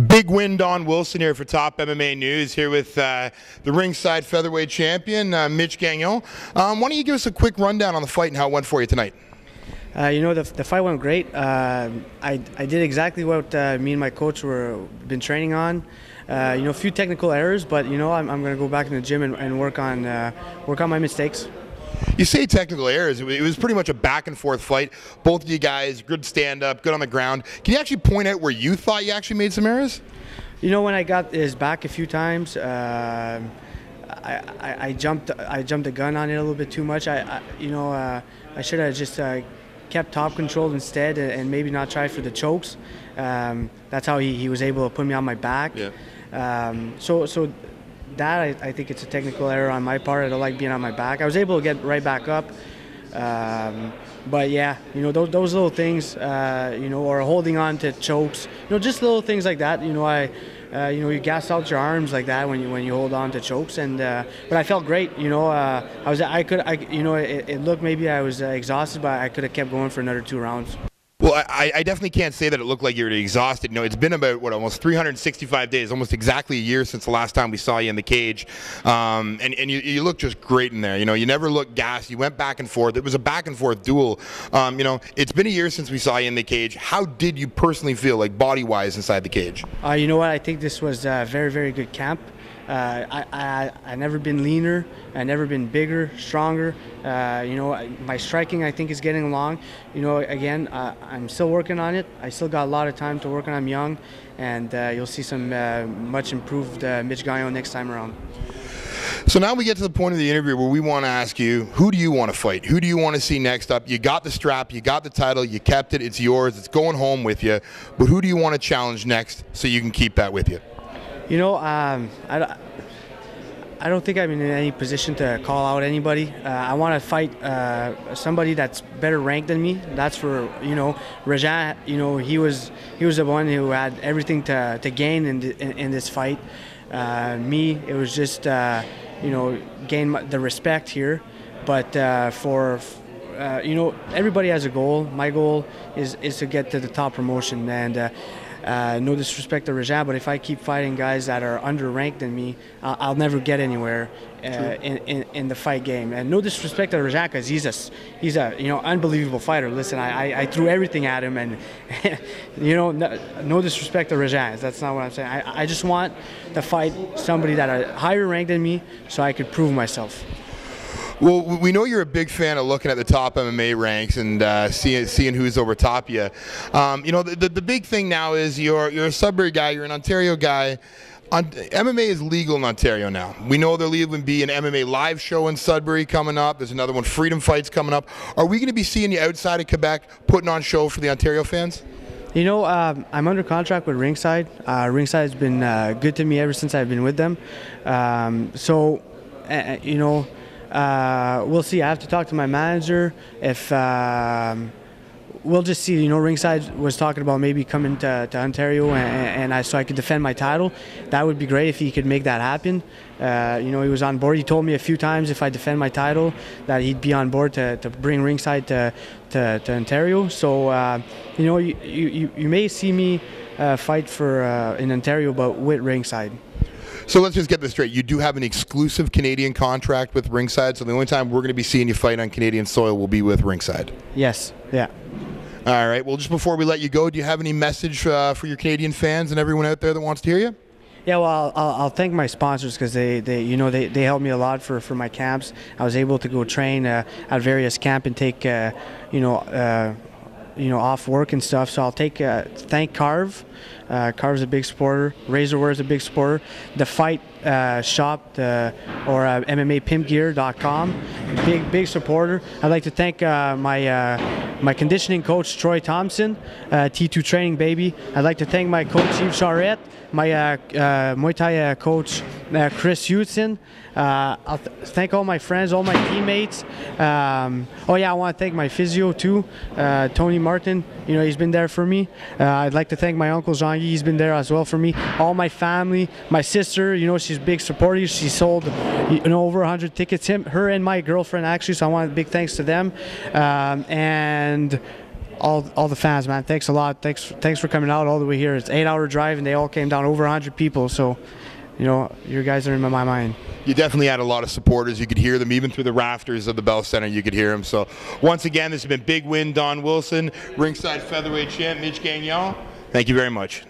Big win, Don Wilson here for Top MMA News, here with the Ringside featherweight champion, Mich Gagnon. Why don't you give us a quick rundown on the fight and how it went for you tonight? The fight went great. I did exactly what me and my coach been training on. A few technical errors, but I'm going to go back in the gym and work on my mistakes. You say technical errors. It was pretty much a back and forth fight. Both of you guys, good stand up, good on the ground. Can you actually point out where you thought you actually made some errors? When I got his back a few times, I jumped the gun on it a little bit too much. I should have just kept top control instead and maybe not tried for the chokes. That's how he was able to put me on my back. Yeah. So that I think it's a technical error on my part. I don't like being on my back. I was able to get right back up. But yeah, those little things, or holding on to chokes, just little things like that. You gas out your arms like that when you hold on to chokes, but I felt great. It looked maybe I was exhausted, but I could have kept going for another 2 rounds. Well, I definitely can't say that it looked like you were exhausted. It's been about, almost 365 days, almost exactly a year since the last time we saw you in the cage. And you look just great in there. You never looked gassed. You went back and forth. It was a back and forth duel. It's been a year since we saw you in the cage. How did you personally feel, like body-wise, inside the cage? You know what? I think this was a very, very good camp. I never been leaner. I never been bigger, stronger. My striking I think is getting along. Again, I'm still working on it. I still got a lot of time to work on. I'm young, and you'll see some much improved Mich Gagnon next time around. So now we get to the point of the interview where we want to ask you, who do you want to fight? Who do you want to see next up? You got the strap, you got the title, you kept it, it's yours, it's going home with you. But who do you want to challenge next so you can keep that with you? I don't think I'm in any position to call out anybody. I want to fight somebody that's better ranked than me. That's for Rajan. He was the one who had everything to gain in this fight. Me, it was just gain the respect here. But everybody has a goal. My goal is to get to the top promotion, and no disrespect to Rajan, but if I keep fighting guys that are underranked than me, I'll never get anywhere in the fight game. And no disrespect to Rajan, because he's a unbelievable fighter. Listen, I threw everything at him, and no disrespect to Rajan. That's not what I'm saying. I just want to fight somebody that are higher ranked than me, so I could prove myself. Well, we know you're a big fan of looking at the top MMA ranks and seeing who's over top you. The big thing now is you're a Sudbury guy, you're an Ontario guy. MMA is legal in Ontario now. We know there'll even be an MMA live show in Sudbury coming up. There's another one, Freedom Fights, coming up. Are we going to be seeing you outside of Quebec putting on show for the Ontario fans? I'm under contract with Ringside. Ringside has been good to me ever since I've been with them. We'll see. I have to talk to my manager. If we'll just see. Ringside was talking about maybe coming to Ontario, so I could defend my title. That would be great if he could make that happen. He was on board. He told me a few times if I defend my title that he'd be on board to bring Ringside to Ontario. So you may see me fight in Ontario, but with Ringside. So let's just get this straight. You do have an exclusive Canadian contract with Ringside, so the only time we're going to be seeing you fight on Canadian soil will be with Ringside. Yes, yeah. All right. Well, just before we let you go, do you have any message for your Canadian fans and everyone out there that wants to hear you? Yeah, well, I'll thank my sponsors, because they helped me a lot for my camps. I was able to go train at various camps and take off work and stuff. So I'll thank Carve. Carve's a big supporter. Razorware's a big supporter. The Fight Shop or MMAPimpGear.com, big supporter. I'd like to thank my conditioning coach Troy Thompson, T2 Training Baby. I'd like to thank my coach Yves Charette, my Muay Thai coach Chris Hudson. I'll thank all my friends, all my teammates. I want to thank my physio too, Tony Martin. He's been there for me. I'd like to thank my uncle Jean-Guy. He's been there as well for me. All my family, my sister. She's a big supporter. She sold over 100 tickets. Her and my girlfriend actually. So I want a big thanks to them. And all the fans, man. Thanks a lot. Thanks for coming out all the way here. It's an 8-hour drive, and they all came down, over 100 people. So, you know, you guys are in my mind. You definitely had a lot of supporters. You could hear them even through the rafters of the Bell Center. You could hear them. So once again, this has been Big Win Don Wilson, ringside featherweight champ Mitch Gagnon. Thank you very much.